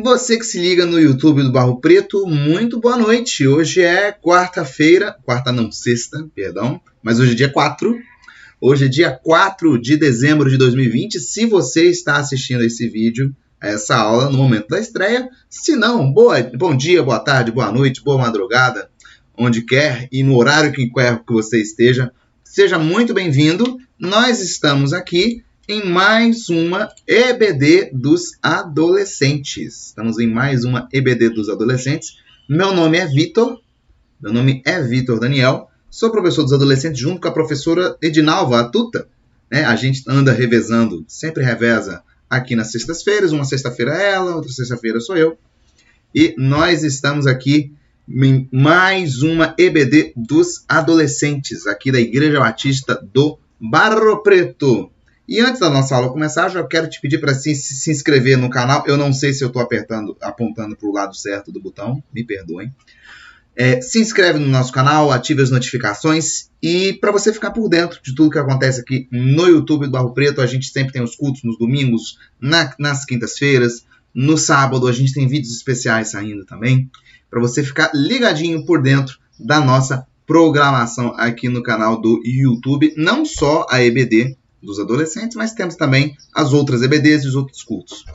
Você que se liga no YouTube do Barro Preto, muito boa noite. Hoje é quarta-feira, sexta, mas hoje é dia 4. Hoje é dia 4 de dezembro de 2020. Se você está assistindo esse vídeo, essa aula, no momento da estreia, se não, bom dia, boa tarde, boa noite, boa madrugada, onde quer e no horário que quer que você esteja, seja muito bem-vindo. Nós estamos aqui em mais uma EBD dos adolescentes. Estamos em mais uma EBD dos adolescentes. Meu nome é Vitor Daniel. Sou professor dos adolescentes junto com a professora Edinalva, a Tuta. A gente anda revezando, sempre reveza aqui nas sextas-feiras. Uma sexta-feira é ela, outra sexta-feira sou eu. E nós estamos aqui em mais uma EBD dos adolescentes, aqui da Igreja Batista do Barro Preto. E antes da nossa aula começar, já quero te pedir para se inscrever no canal. Eu não sei se eu estou apontando para o lado certo do botão, me perdoem. Se inscreve no nosso canal, ative as notificações e para você ficar por dentro de tudo que acontece aqui no YouTube do Barro Preto. A gente sempre tem os cultos nos domingos, nas quintas-feiras, no sábado a gente tem vídeos especiais saindo também, para você ficar ligadinho por dentro da nossa programação aqui no canal do YouTube. Não só a EBD dos adolescentes, mas temos também as outras EBDs e os outros cultos.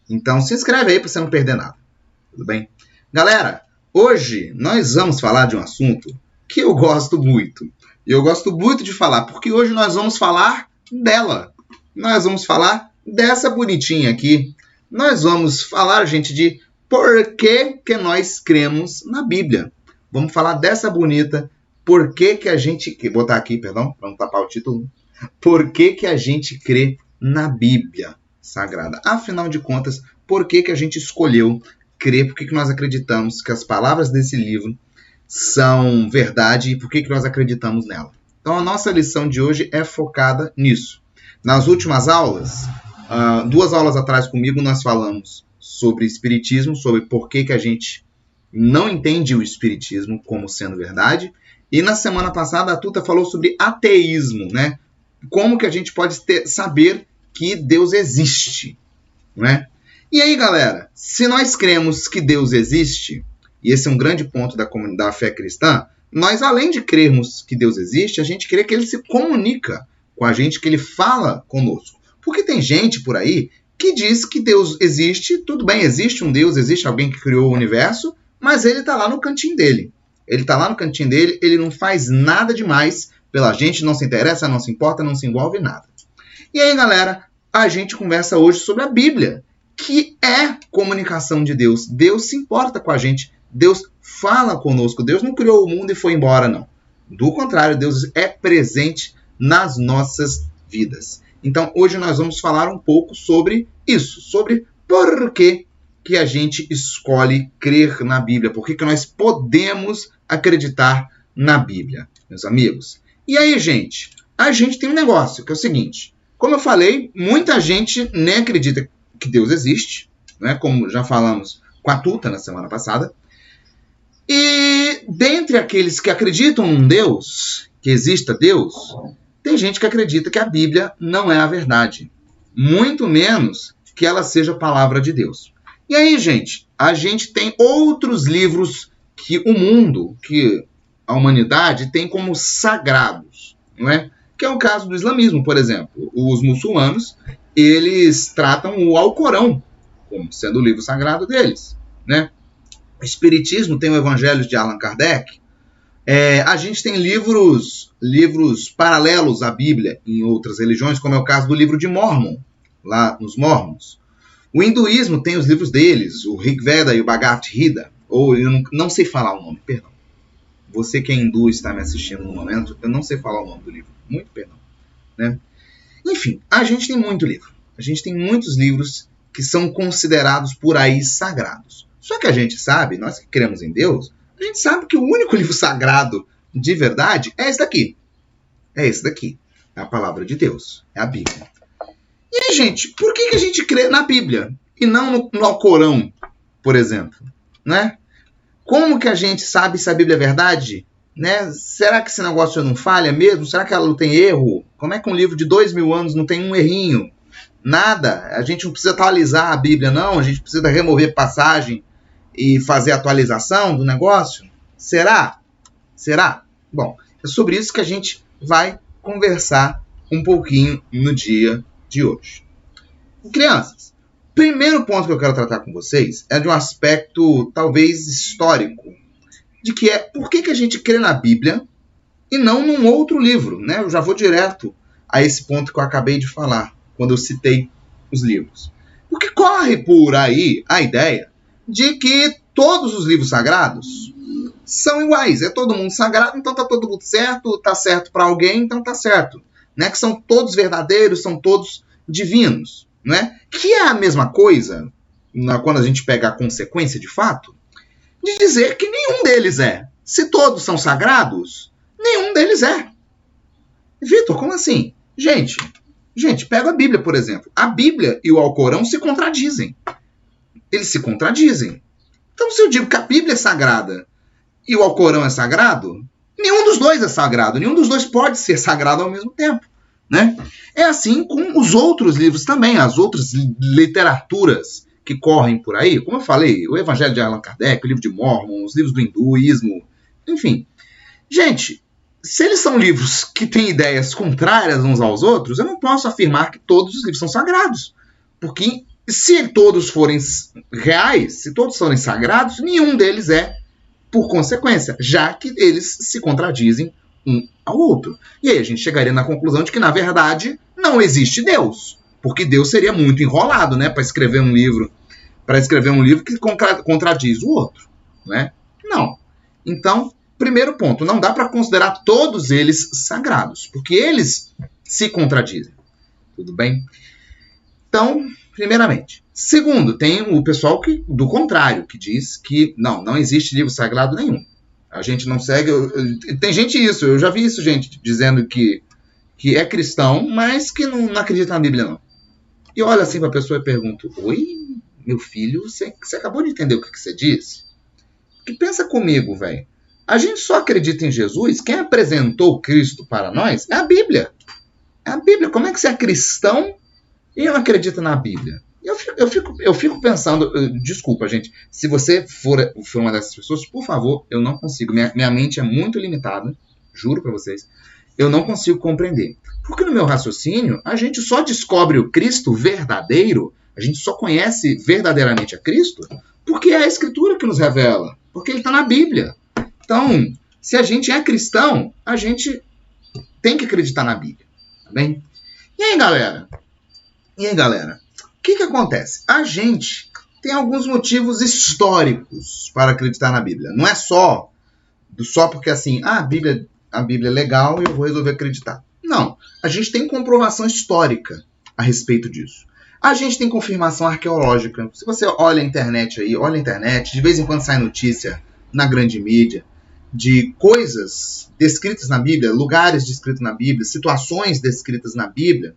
Então se inscreve aí para você não perder nada. Tudo bem? Galera, hoje nós vamos falar de um assunto que eu gosto muito. E eu gosto muito de falar, porque hoje nós vamos falar dela. Nós vamos falar dessa bonitinha aqui. Nós vamos falar, gente, de por que nós cremos na Bíblia. Vamos falar dessa bonita, por que a gente... Vou botar aqui, perdão, para não tapar o título. Por que a gente crê na Bíblia Sagrada? Afinal de contas, por que a gente escolheu crer? Por que nós acreditamos que as palavras desse livro são verdade e por que nós acreditamos nela? Então, a nossa lição de hoje é focada nisso. Nas últimas aulas, 2 aulas atrás comigo, nós falamos sobre espiritismo, sobre por que a gente não entende o espiritismo como sendo verdade. E na semana passada, a Tuta falou sobre ateísmo, né? Como que a gente pode saber que Deus existe, né? E aí, galera, se nós cremos que Deus existe, e esse é um grande ponto da fé cristã, nós, além de crermos que Deus existe, a gente crê que Ele se comunica com a gente, que Ele fala conosco. Porque tem gente por aí que diz que Deus existe, tudo bem, existe um Deus, existe alguém que criou o universo, mas Ele está lá no cantinho dele. Ele está lá no cantinho dele, Ele não faz nada demais pela gente, não se interessa, não se importa, não se envolve em nada. E aí, galera, a gente conversa hoje sobre a Bíblia, que é comunicação de Deus. Deus se importa com a gente, Deus fala conosco, Deus não criou o mundo e foi embora, não. Do contrário, Deus é presente nas nossas vidas. Então, hoje nós vamos falar um pouco sobre isso, sobre por que a gente escolhe crer na Bíblia, por que nós podemos acreditar na Bíblia, meus amigos. E aí, gente, a gente tem um negócio, que é o seguinte. Como eu falei, muita gente nem acredita que Deus existe, né? Como já falamos com a Tuta na semana passada. E dentre aqueles que acreditam em Deus, que exista Deus, tem gente que acredita que a Bíblia não é a verdade. Muito menos que ela seja a palavra de Deus. E aí, gente, a gente tem outros livros que o mundo, que a humanidade tem como sagrados, não é? Que é o caso do islamismo, por exemplo. Os muçulmanos, eles tratam o Alcorão como sendo o livro sagrado deles, né? O espiritismo tem o Evangelho de Allan Kardec. A gente tem livros paralelos à Bíblia em outras religiões, como é o caso do livro de Mórmon, lá nos Mórmons. O hinduísmo tem os livros deles, o Rig Veda e o Bhagavad Gita, ou eu não sei falar o nome, perdão. Você que é hindu e está me assistindo no momento, eu não sei falar o nome do livro. Muito perdão, né? Enfim, a gente tem muito livro. A gente tem muitos livros que são considerados por aí sagrados. Só que a gente sabe, nós que cremos em Deus, a gente sabe que o único livro sagrado de verdade é esse daqui. É esse daqui. É a palavra de Deus. É a Bíblia. E aí, gente, por que a gente crê na Bíblia e não no Alcorão, por exemplo? Né? Como que a gente sabe se a Bíblia é verdade? Né? Será que esse negócio não falha mesmo? Será que ela não tem erro? Como é que um livro de 2000 anos não tem um errinho? Nada. A gente não precisa atualizar a Bíblia, não. A gente precisa remover passagem e fazer atualização do negócio. Será? Será? Bom, é sobre isso que a gente vai conversar um pouquinho no dia de hoje. Crianças, o primeiro ponto que eu quero tratar com vocês é de um aspecto talvez histórico, de que é por que a gente crê na Bíblia e não num outro livro, né? Eu já vou direto a esse ponto que eu acabei de falar, quando eu citei os livros. Porque corre por aí a ideia de que todos os livros sagrados são iguais. É todo mundo sagrado, então tá todo mundo certo, tá certo para alguém, então tá certo. Né? Que são todos verdadeiros, são todos divinos. Né? Que é a mesma coisa, quando a gente pega a consequência de fato, de dizer que nenhum deles é. Se todos são sagrados, nenhum deles é. Vitor, como assim? Gente, pega a Bíblia, por exemplo. A Bíblia e o Alcorão se contradizem. Eles se contradizem. Então, se eu digo que a Bíblia é sagrada e o Alcorão é sagrado, nenhum dos dois é sagrado. Nenhum dos dois pode ser sagrado ao mesmo tempo. Né? É assim com os outros livros também, as outras literaturas que correm por aí. Como eu falei, o Evangelho de Allan Kardec, o livro de Mórmon, os livros do hinduísmo, enfim. Gente, se eles são livros que têm ideias contrárias uns aos outros, eu não posso afirmar que todos os livros são sagrados. Porque se todos forem reais, se todos forem sagrados, nenhum deles é por consequência, já que eles se contradizem um ao outro. E aí a gente chegaria na conclusão de que, na verdade, não existe Deus. Porque Deus seria muito enrolado, né, para escrever um livro que contradiz o outro. Né? Não. Então, primeiro ponto, não dá para considerar todos eles sagrados, porque eles se contradizem. Tudo bem? Então, primeiramente. Segundo, tem o pessoal do contrário, que diz que não existe livro sagrado nenhum. A gente não segue... Tem gente isso, eu já vi isso, gente, dizendo que é cristão, mas que não acredita na Bíblia, não. E olha assim para a pessoa e pergunto, oi, meu filho, você acabou de entender o que você disse? Que pensa comigo, velho. A gente só acredita em Jesus, quem apresentou Cristo para nós é a Bíblia. É a Bíblia. Como é que você é cristão e não acredita na Bíblia? Eu fico pensando, desculpa, gente, se você for uma dessas pessoas, por favor, eu não consigo. Minha mente é muito limitada, juro para vocês. Eu não consigo compreender. Porque no meu raciocínio, a gente só descobre o Cristo verdadeiro, a gente só conhece verdadeiramente a Cristo, porque é a Escritura que nos revela, porque ele está na Bíblia. Então, se a gente é cristão, a gente tem que acreditar na Bíblia. Tá bem? E aí, galera? O que acontece? A gente tem alguns motivos históricos para acreditar na Bíblia. Não é só porque assim, a Bíblia é legal e eu vou resolver acreditar. Não. A gente tem comprovação histórica a respeito disso. A gente tem confirmação arqueológica. Se você olha a internet, de vez em quando sai notícia na grande mídia de coisas descritas na Bíblia, lugares descritos na Bíblia, situações descritas na Bíblia,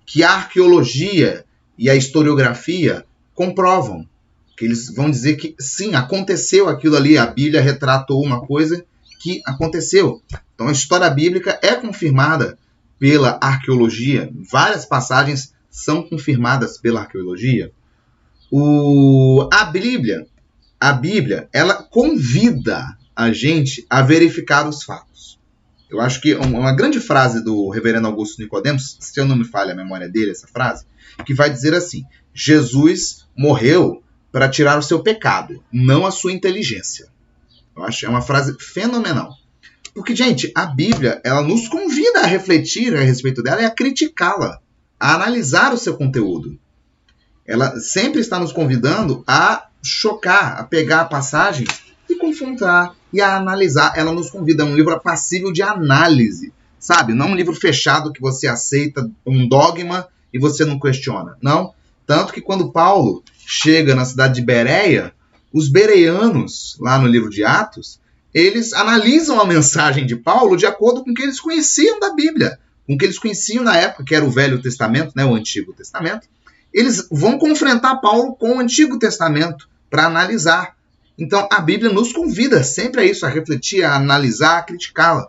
que a arqueologia e a historiografia comprovam. Que eles vão dizer que, sim, aconteceu aquilo ali, a Bíblia retratou uma coisa que aconteceu. Então a história bíblica é confirmada pela arqueologia. Várias passagens são confirmadas pela arqueologia. A Bíblia, ela convida a gente a verificar os fatos. Eu acho que uma grande frase do reverendo Augusto Nicodemos, se eu não me falha a memória dele, essa frase, que vai dizer assim, Jesus morreu para tirar o seu pecado, não a sua inteligência. Eu acho que é uma frase fenomenal. Porque, gente, a Bíblia, ela nos convida a refletir a respeito dela e a criticá-la, a analisar o seu conteúdo. Ela sempre está nos convidando a chocar, a pegar passagens e confrontar e a analisar. Ela nos convida a um livro passível de análise, sabe? Não um livro fechado que você aceita um dogma e você não questiona. Não. Tanto que quando Paulo chega na cidade de Bereia, os bereanos, lá no livro de Atos, eles analisam a mensagem de Paulo de acordo com o que eles conheciam da Bíblia, com o que eles conheciam na época, que era o Velho Testamento, né, o Antigo Testamento. Eles vão confrontar Paulo com o Antigo Testamento para analisar. Então, a Bíblia nos convida sempre a isso, a refletir, a analisar, a criticá-la.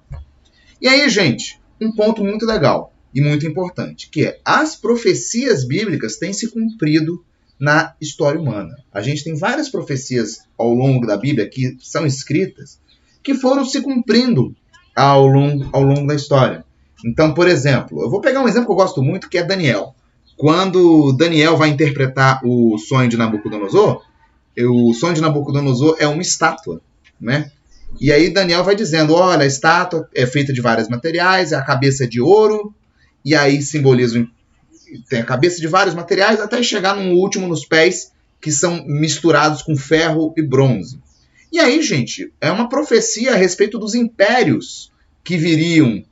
E aí, gente, um ponto muito legal. e muito importante, que é as profecias bíblicas têm se cumprido na história humana. A gente tem várias profecias ao longo da Bíblia que são escritas que foram se cumprindo ao longo da história. Então, por exemplo, eu vou pegar um exemplo que eu gosto muito, que é Daniel. Quando Daniel vai interpretar o sonho de Nabucodonosor, o sonho de Nabucodonosor é uma estátua, né? E aí Daniel vai dizendo, olha, a estátua é feita de vários materiais, a cabeça é de ouro, e aí simboliza, tem a cabeça de vários materiais, até chegar no último, nos pés, que são misturados com ferro e bronze. E aí, gente, é uma profecia a respeito dos impérios que viriam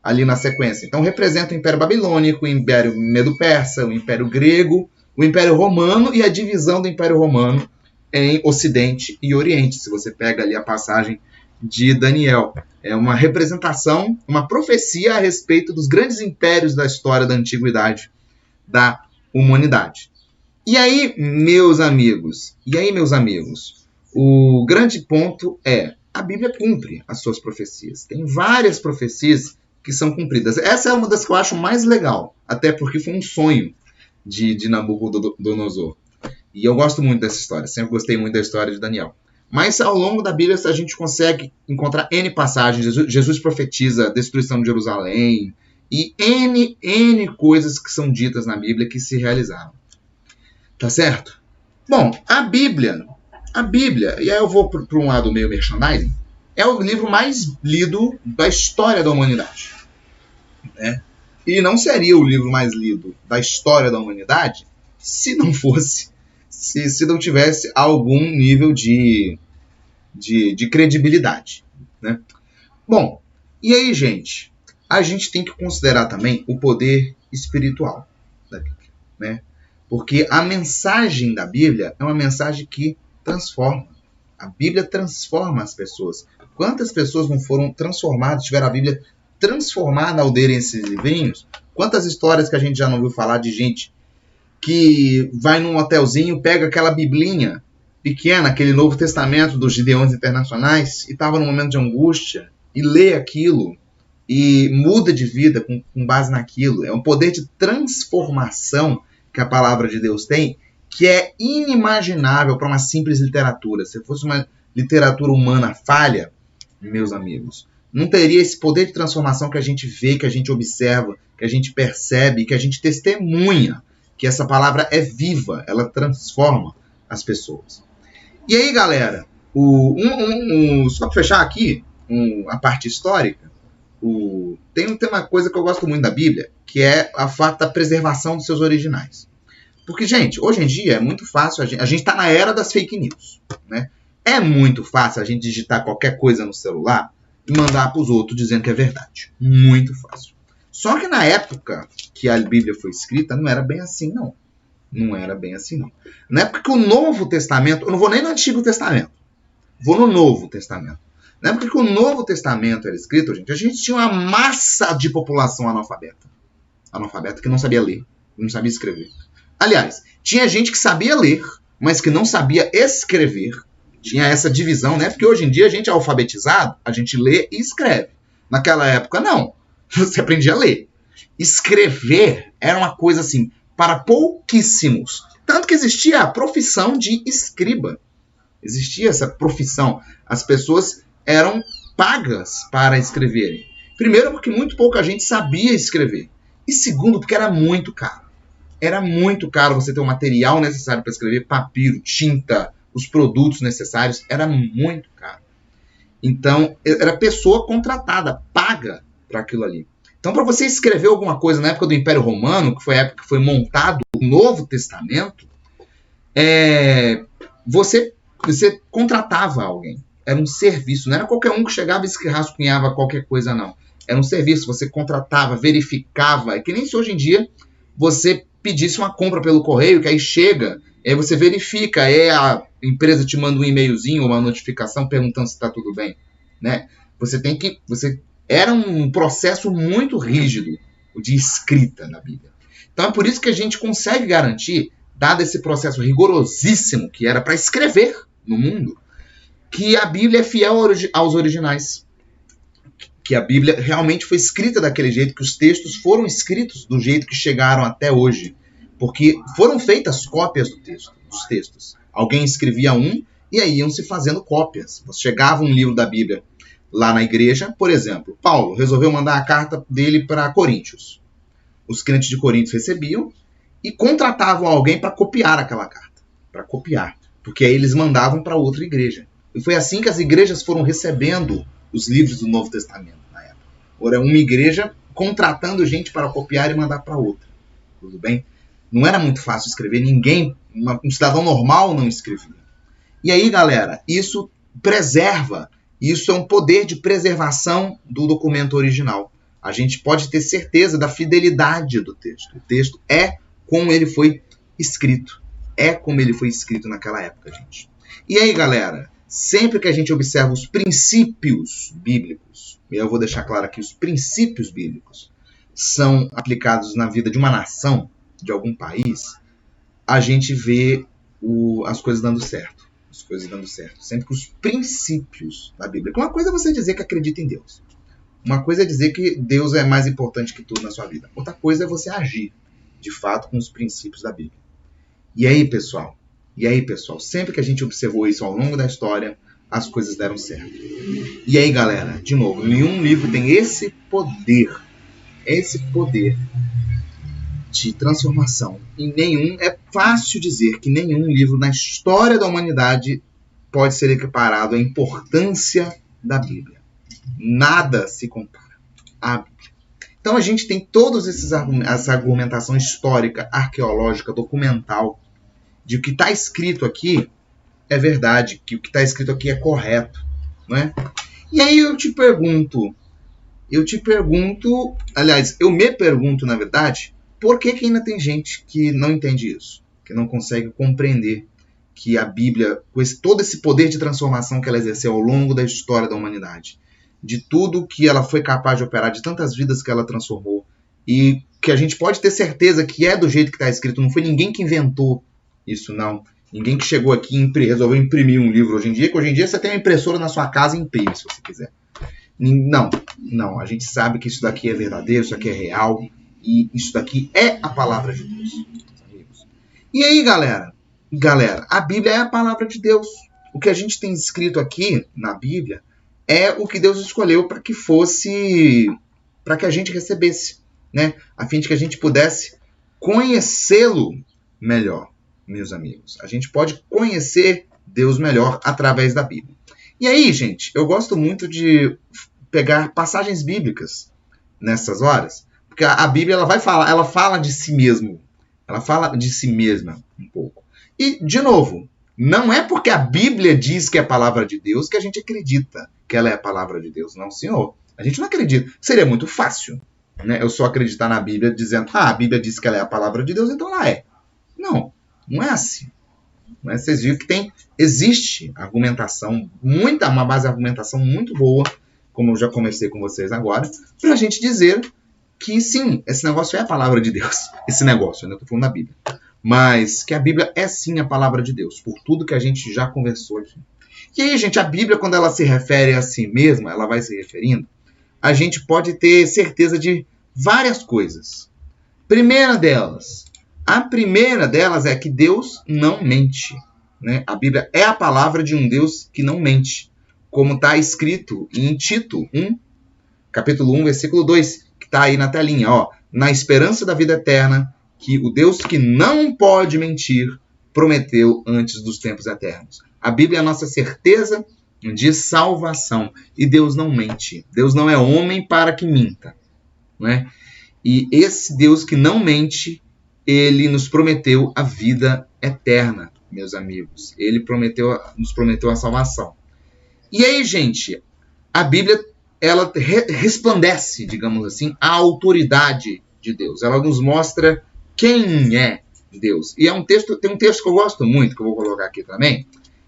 ali na sequência. Então representa o Império Babilônico, o Império Medo-Persa, o Império Grego, o Império Romano e a divisão do Império Romano em Ocidente e Oriente, se você pega ali a passagem de Daniel. É uma representação, uma profecia a respeito dos grandes impérios da história da antiguidade da humanidade. E aí, meus amigos, o grande ponto é, a Bíblia cumpre as suas profecias. Tem várias profecias que são cumpridas. Essa é uma das que eu acho mais legal, até porque foi um sonho de Nabucodonosor. E eu gosto muito dessa história, sempre gostei muito da história de Daniel. Mas ao longo da Bíblia a gente consegue encontrar N passagens. Jesus profetiza a destruição de Jerusalém e N coisas que são ditas na Bíblia que se realizaram. Tá certo? Bom, a Bíblia, e aí eu vou para um lado meio merchandising, é o livro mais lido da história da humanidade. Né? E não seria o livro mais lido da história da humanidade se não fosse, se não tivesse algum nível de credibilidade. Né? Bom, e aí, gente, a gente tem que considerar também o poder espiritual da Bíblia. Né? Porque a mensagem da Bíblia é uma mensagem que transforma. A Bíblia transforma as pessoas. Quantas pessoas não foram transformadas, tiveram a Bíblia transformada ao lerem esses livrinhos? Quantas histórias que a gente já não ouviu falar de gente que vai num hotelzinho, pega aquela biblinha pequena, aquele Novo Testamento dos Gideões Internacionais, e estava num momento de angústia, e lê aquilo, e muda de vida com base naquilo. É um poder de transformação que a palavra de Deus tem, que é inimaginável para uma simples literatura. Se fosse uma literatura humana falha, meus amigos, não teria esse poder de transformação que a gente vê, que a gente observa, que a gente percebe, que a gente testemunha, que essa palavra é viva, ela transforma as pessoas. E aí, galera, só para fechar aqui a parte histórica, tem uma coisa que eu gosto muito da Bíblia, que é a fato da preservação dos seus originais. Porque, gente, hoje em dia é muito fácil, a gente está na era das fake news. Né? É muito fácil a gente digitar qualquer coisa no celular e mandar para os outros dizendo que é verdade. Muito fácil. Só que na época que a Bíblia foi escrita, não era bem assim, não. Não era bem assim, não. Na época que o Novo Testamento... Eu não vou nem no Antigo Testamento. Vou no Novo Testamento. Na época que o Novo Testamento era escrito, gente, a gente tinha uma massa de população analfabeta. Analfabeta que não sabia ler, não sabia escrever. Aliás, tinha gente que sabia ler, mas que não sabia escrever. Tinha essa divisão, né? Porque hoje em dia a gente é alfabetizado, a gente lê e escreve. Naquela época, não. Você aprendia a ler. Escrever era uma coisa assim, para pouquíssimos. Tanto que existia a profissão de escriba. Existia essa profissão. As pessoas eram pagas para escreverem. Primeiro, porque muito pouca gente sabia escrever. E segundo, porque era muito caro. Era muito caro você ter o material necessário para escrever, papiro, tinta, os produtos necessários. Era muito caro. Então, era pessoa contratada, paga para aquilo ali. Então, para você escrever alguma coisa na época do Império Romano, que foi a época que foi montado o Novo Testamento, você contratava alguém. Era um serviço. Não era qualquer um que chegava e rascunhava qualquer coisa, não. Era um serviço. Você contratava, verificava. É que nem se hoje em dia você pedisse uma compra pelo correio, que aí chega, aí você verifica, aí a empresa te manda um e-mailzinho ou uma notificação perguntando se está tudo bem. Né? Era um processo muito rígido de escrita na Bíblia. Então é por isso que a gente consegue garantir, dado esse processo rigorosíssimo que era para escrever no mundo, que a Bíblia é fiel aos originais. que a Bíblia realmente foi escrita daquele jeito, que os textos foram escritos do jeito que chegaram até hoje. Porque foram feitas cópias dos textos. Alguém escrevia um e aí iam se fazendo cópias. Chegava um livro da Bíblia lá na igreja, por exemplo, Paulo resolveu mandar a carta dele para Coríntios. Os crentes de Coríntios recebiam e contratavam alguém para copiar aquela carta. Para copiar. Porque aí eles mandavam para outra igreja. E foi assim que as igrejas foram recebendo os livros do Novo Testamento na época. Era uma igreja contratando gente para copiar e mandar para outra. Tudo bem? Não era muito fácil escrever. Ninguém, um cidadão normal não escrevia. E aí, galera, isso preserva. Isso é um poder de preservação do documento original. A gente pode ter certeza da fidelidade do texto. O texto é como ele foi escrito. É como ele foi escrito naquela época, gente. E aí, galera, sempre que a gente observa os princípios bíblicos, e eu vou deixar claro aqui, os princípios bíblicos são aplicados na vida de uma nação, de algum país, a gente vê as coisas dando certo. As coisas dando certo. Sempre que os princípios da Bíblia. Uma coisa é você dizer que acredita em Deus. Uma coisa é dizer que Deus é mais importante que tudo na sua vida. Outra coisa é você agir, de fato, com os princípios da Bíblia. E aí, pessoal? Sempre que a gente observou isso ao longo da história, as coisas deram certo. E aí, galera, de novo, nenhum livro tem esse poder de transformação. E é fácil dizer que nenhum livro na história da humanidade pode ser equiparado à importância da Bíblia. Nada se compara à Bíblia. Então a gente tem todos essa argumentação histórica, arqueológica, documental, de que o que está escrito aqui é verdade, que o que está escrito aqui é correto, não é? E aí eu me pergunto, na verdade, por que ainda tem gente que não entende isso? Que não consegue compreender que a Bíblia, com todo esse poder de transformação que ela exerceu ao longo da história da humanidade, de tudo que ela foi capaz de operar, de tantas vidas que ela transformou, e que a gente pode ter certeza que é do jeito que está escrito, não foi ninguém que inventou isso, não. Ninguém que chegou aqui e resolveu imprimir um livro hoje em dia, que hoje em dia você tem uma impressora na sua casa e imprime, se você quiser. Não, a gente sabe que isso daqui é verdadeiro, isso aqui é real, e isso daqui é a palavra de Deus. E aí, galera, a Bíblia é a palavra de Deus. O que a gente tem escrito aqui na Bíblia é o que Deus escolheu para que a gente recebesse, né? A fim de que a gente pudesse conhecê-lo melhor, meus amigos. A gente pode conhecer Deus melhor através da Bíblia. E aí, gente, eu gosto muito de pegar passagens bíblicas nessas horas, porque a Bíblia ela fala de si mesmo. Ela fala de si mesma um pouco. E, de novo, não é porque a Bíblia diz que é a palavra de Deus que a gente acredita que ela é a palavra de Deus. Não, senhor. A gente não acredita. Seria muito fácil, né? Eu só acreditar na Bíblia dizendo, a Bíblia diz que ela é a palavra de Deus, então ela é. Não é assim. Não é? Vocês viram que existe argumentação, uma base de argumentação muito boa, como eu já comecei com vocês agora, para a gente dizer que sim, esse negócio é a palavra de Deus. Esse negócio, eu ainda estou falando da Bíblia. Mas que a Bíblia é sim a palavra de Deus, por tudo que a gente já conversou aqui. E aí, gente, a Bíblia, quando ela se refere a si mesma, ela vai se referindo, a gente pode ter certeza de várias coisas. A primeira delas é que Deus não mente, né? A Bíblia é a palavra de um Deus que não mente, como está escrito em Tito 1, capítulo 1, versículo 2, que está aí na telinha, na esperança da vida eterna, que o Deus que não pode mentir prometeu antes dos tempos eternos. A Bíblia é a nossa certeza de salvação. E Deus não mente. Deus não é homem para que minta, né? E esse Deus que não mente, ele nos prometeu a vida eterna, meus amigos. Ele nos prometeu a salvação. E aí, gente, a Bíblia ela resplandece, digamos assim, a autoridade de Deus. Ela nos mostra quem é Deus. E tem um texto que eu gosto muito, que eu vou colocar aqui também,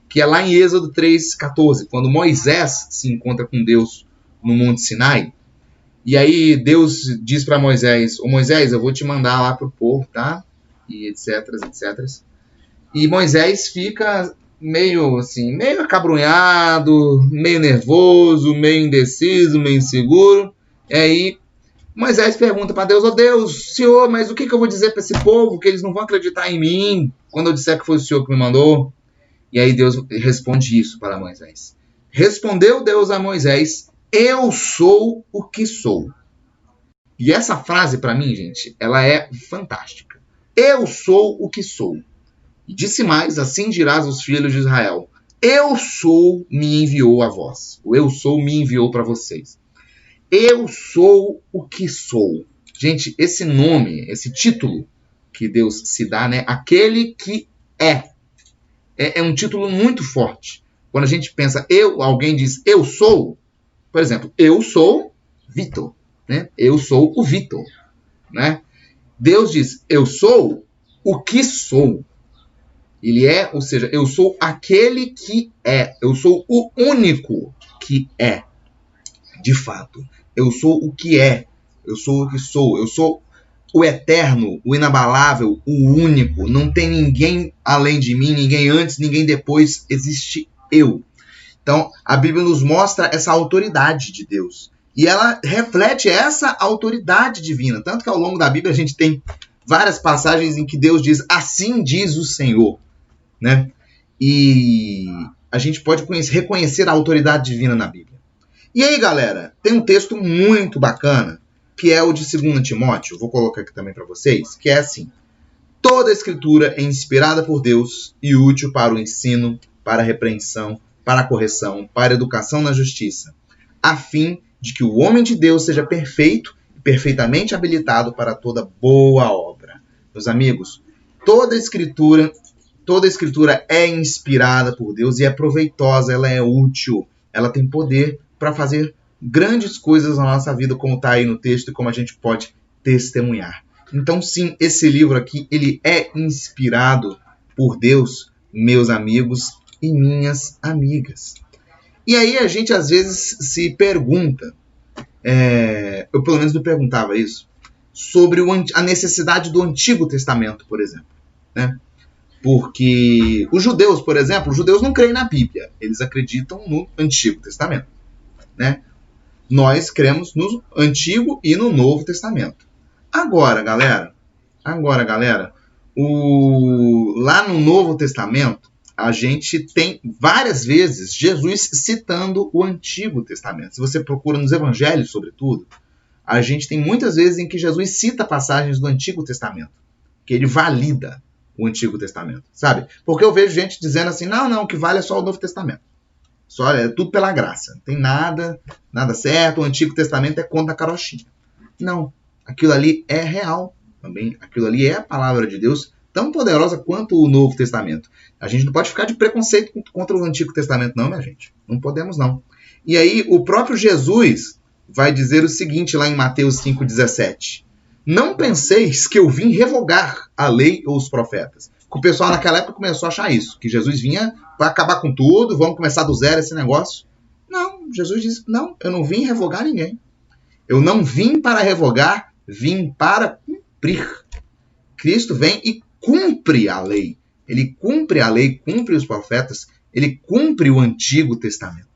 que é lá em Êxodo 3,14, quando Moisés se encontra com Deus no Monte Sinai. E aí Deus diz para Moisés, Moisés, eu vou te mandar lá para o povo, tá? E etc. E Moisés fica meio assim, meio acabrunhado, meio nervoso, meio indeciso, meio inseguro. E aí Moisés pergunta para Deus: Deus, Senhor, mas o que eu vou dizer para esse povo? Que eles não vão acreditar em mim quando eu disser que foi o Senhor que me mandou? E aí Deus responde isso para Moisés. Respondeu Deus a Moisés: eu sou o que sou. E essa frase, para mim, gente, ela é fantástica. Eu sou o que sou. E disse mais: assim dirás aos filhos de Israel: eu sou me enviou a vós. O eu sou me enviou para vocês. Eu sou o que sou. Gente, esse nome, esse título que Deus se dá, né? Aquele que é um título muito forte. Quando a gente pensa, alguém diz eu sou, por exemplo, eu sou Vitor, né? Eu sou o Vitor, né? Deus diz, eu sou o que sou. Ele é, ou seja, eu sou aquele que é. Eu sou o único que é. De fato, eu sou o que é. Eu sou o que sou. Eu sou o eterno, o inabalável, o único. Não tem ninguém além de mim, ninguém antes, ninguém depois. Existe eu. Então, a Bíblia nos mostra essa autoridade de Deus. E ela reflete essa autoridade divina. Tanto que ao longo da Bíblia a gente tem várias passagens em que Deus diz, assim diz o Senhor. Né? E a gente pode reconhecer a autoridade divina na Bíblia. E aí, galera, tem um texto muito bacana, que é o de 2 Timóteo, vou colocar aqui também para vocês, que é assim: toda a escritura é inspirada por Deus e útil para o ensino, para a repreensão, para a correção, para a educação na justiça, a fim de que o homem de Deus seja perfeito e perfeitamente habilitado para toda boa obra. Meus amigos, toda a escritura é inspirada por Deus e é proveitosa, ela é útil, ela tem poder para fazer grandes coisas na nossa vida, como está aí no texto e como a gente pode testemunhar. Então, sim, esse livro aqui, ele é inspirado por Deus, meus amigos e minhas amigas. E aí a gente, às vezes, se pergunta, eu pelo menos me perguntava isso, sobre a necessidade do Antigo Testamento, por exemplo, né? Porque os judeus, por exemplo, os judeus não creem na Bíblia, eles acreditam no Antigo Testamento. Né? Nós cremos no Antigo e no Novo Testamento. Agora, galera, lá no Novo Testamento, a gente tem várias vezes Jesus citando o Antigo Testamento. Se você procura nos Evangelhos, sobretudo, a gente tem muitas vezes em que Jesus cita passagens do Antigo Testamento, que ele valida o Antigo Testamento, sabe? Porque eu vejo gente dizendo assim, não, o que vale é só o Novo Testamento. Só é tudo pela graça. Não tem nada certo. O Antigo Testamento é conta carochinha. Não. Aquilo ali é real também. Aquilo ali é a palavra de Deus, tão poderosa quanto o Novo Testamento. A gente não pode ficar de preconceito contra o Antigo Testamento, não, minha gente. Não podemos, não. E aí, o próprio Jesus vai dizer o seguinte lá em Mateus 5,17. Não penseis que eu vim revogar a lei ou os profetas. O pessoal naquela época começou a achar isso, que Jesus vinha para acabar com tudo, vamos começar do zero esse negócio. Não, Jesus disse, não, eu não vim revogar ninguém. Eu não vim para revogar, vim para cumprir. Cristo vem e cumpre a lei. Ele cumpre a lei, cumpre os profetas, ele cumpre o Antigo Testamento.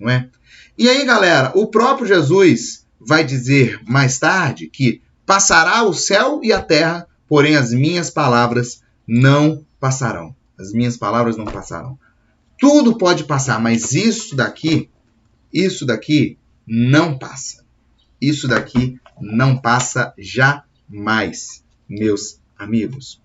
Não é? E aí, galera, o próprio Jesus vai dizer mais tarde que passará o céu e a terra, porém as minhas palavras não passarão. As minhas palavras não passarão. Tudo pode passar, mas isso daqui não passa. Isso daqui não passa jamais, meus amigos.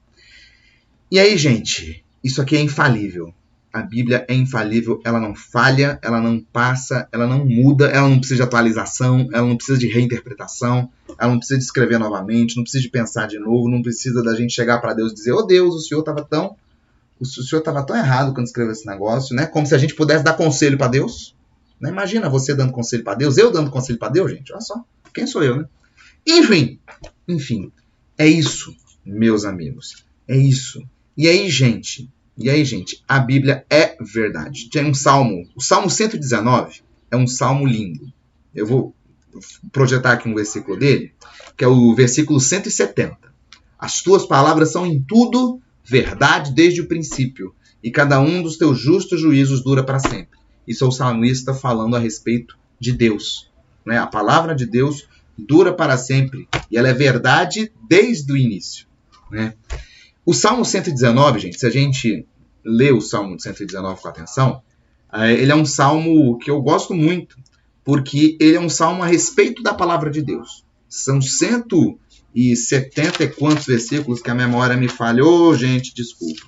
E aí, gente, isso aqui é infalível. A Bíblia é infalível, ela não falha, ela não passa, ela não muda, ela não precisa de atualização, ela não precisa de reinterpretação, ela não precisa de escrever novamente, não precisa de pensar de novo, não precisa da gente chegar para Deus e dizer, Deus, o Senhor estava tão errado quando escreveu esse negócio, né? Como se a gente pudesse dar conselho para Deus. Né? Imagina você dando conselho para Deus, eu dando conselho para Deus, gente, olha só, quem sou eu, né? Enfim, é isso, meus amigos, é isso. E aí, gente, a Bíblia é verdade. Tem um salmo, o Salmo 119 é um salmo lindo. Eu vou projetar aqui um versículo dele, que é o versículo 170. As tuas palavras são em tudo verdade desde o princípio, e cada um dos teus justos juízos dura para sempre. Isso é o salmista falando a respeito de Deus, né? A palavra de Deus dura para sempre e ela é verdade desde o início, né? O Salmo 119, gente, se a gente lê o Salmo 119 com atenção, ele é um salmo que eu gosto muito, porque ele é um salmo a respeito da palavra de Deus. São 170 e quantos versículos que a memória me falhou, gente, desculpa.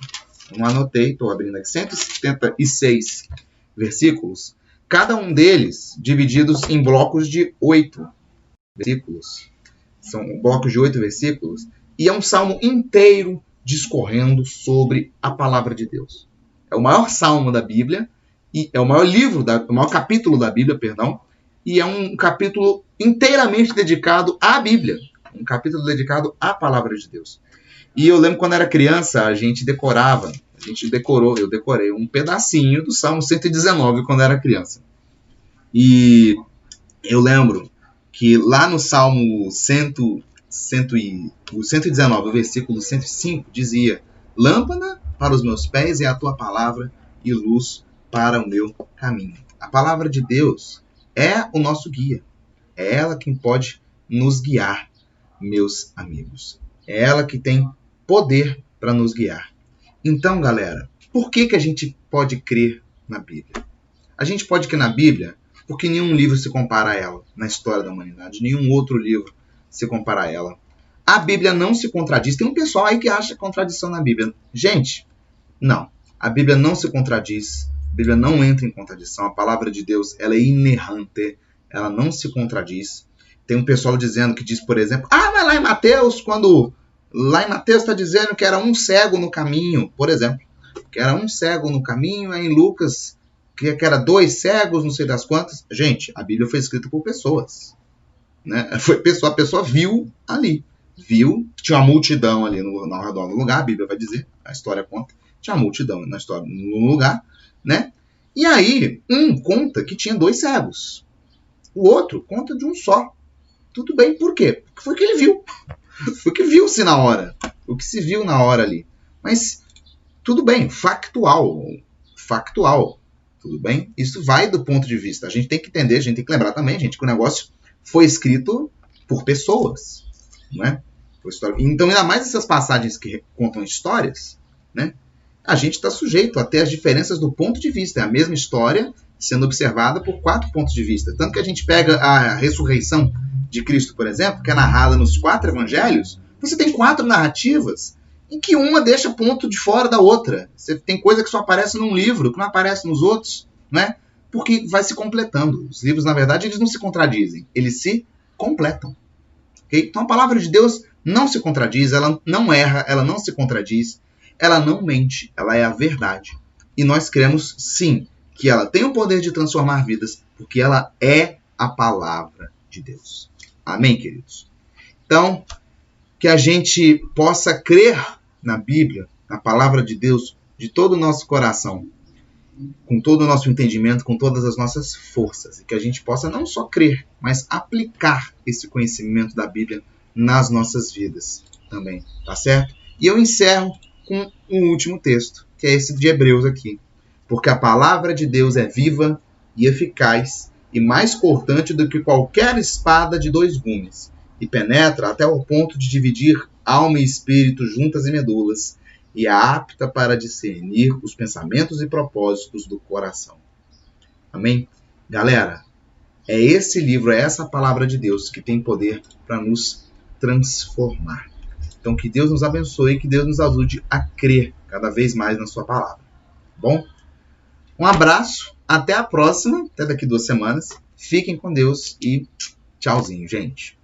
Não anotei, estou abrindo aqui. 176 versículos, cada um deles divididos em blocos de 8 versículos. São blocos de 8 versículos, e é um salmo inteiro discorrendo sobre a palavra de Deus. É o maior salmo da Bíblia, e é o maior o maior capítulo da Bíblia, perdão, e é um capítulo inteiramente dedicado à Bíblia, um capítulo dedicado à palavra de Deus. E eu lembro quando era criança, eu decorei um pedacinho do Salmo 119 quando era criança. E eu lembro que lá no Salmo 119, o versículo 105, dizia: lâmpada para os meus pés é a tua palavra e luz para o meu caminho. A palavra de Deus é o nosso guia. É ela quem pode nos guiar, meus amigos. É ela que tem poder para nos guiar. Então, galera, por que a gente pode crer na Bíblia? A gente pode crer na Bíblia porque nenhum livro se compara a ela na história da humanidade. Nenhum outro livro se compara a ela. A Bíblia não se contradiz. Tem um pessoal aí que acha contradição na Bíblia. Gente, não. A Bíblia não se contradiz. A Bíblia não entra em contradição. A palavra de Deus, ela é inerrante. Ela não se contradiz. Tem um pessoal dizendo que diz, por exemplo, mas lá em Mateus, lá em Mateus está dizendo que era um cego no caminho, por exemplo. Que era um cego no caminho, aí em Lucas, que era 2 cegos, não sei das quantas. Gente, a Bíblia foi escrita por pessoas. Né? A pessoa viu ali. Viu, tinha uma multidão ali ao redor do lugar, a Bíblia vai dizer, a história conta, tinha uma multidão na história, no lugar, né? E aí, um conta que tinha 2 cegos. O outro conta de um só. Tudo bem, por quê? Porque foi o que ele viu. Foi o que viu-se na hora. O que se viu na hora ali. Mas, tudo bem, factual. Tudo bem? Isso vai do ponto de vista. A gente tem que entender, a gente tem que lembrar também, gente, que o negócio foi escrito por pessoas. Não é? Então, ainda mais essas passagens que contam histórias, né? A gente está sujeito a ter as diferenças do ponto de vista. É a mesma história sendo observada por 4 pontos de vista. Tanto que a gente pega a ressurreição de Cristo, por exemplo, que é narrada nos 4 evangelhos, você tem 4 narrativas em que uma deixa ponto de fora da outra. Você tem coisa que só aparece num livro, que não aparece nos outros, né? Porque vai se completando. Os livros, na verdade, eles não se contradizem, eles se completam. Okay? Então a palavra de Deus não se contradiz, ela não erra, ela não se contradiz, ela não mente, ela é a verdade. E nós cremos, sim, que ela tem o poder de transformar vidas, porque ela é a palavra de Deus. Amém, queridos? Então, que a gente possa crer na Bíblia, na palavra de Deus, de todo o nosso coração, com todo o nosso entendimento, com todas as nossas forças, e que a gente possa não só crer, mas aplicar esse conhecimento da Bíblia nas nossas vidas também, tá certo? E eu encerro com um último texto, que é esse de Hebreus aqui. Porque a palavra de Deus é viva e eficaz e mais cortante do que qualquer espada de 2 gumes, e penetra até o ponto de dividir alma e espírito, juntas e medulas, e é apta para discernir os pensamentos e propósitos do coração. Amém? Galera, é esse livro, é essa palavra de Deus que tem poder para nos transformar. Então, que Deus nos abençoe e que Deus nos ajude a crer cada vez mais na sua palavra. Bom? Um abraço, até a próxima, até daqui 2 semanas. Fiquem com Deus e tchauzinho, gente.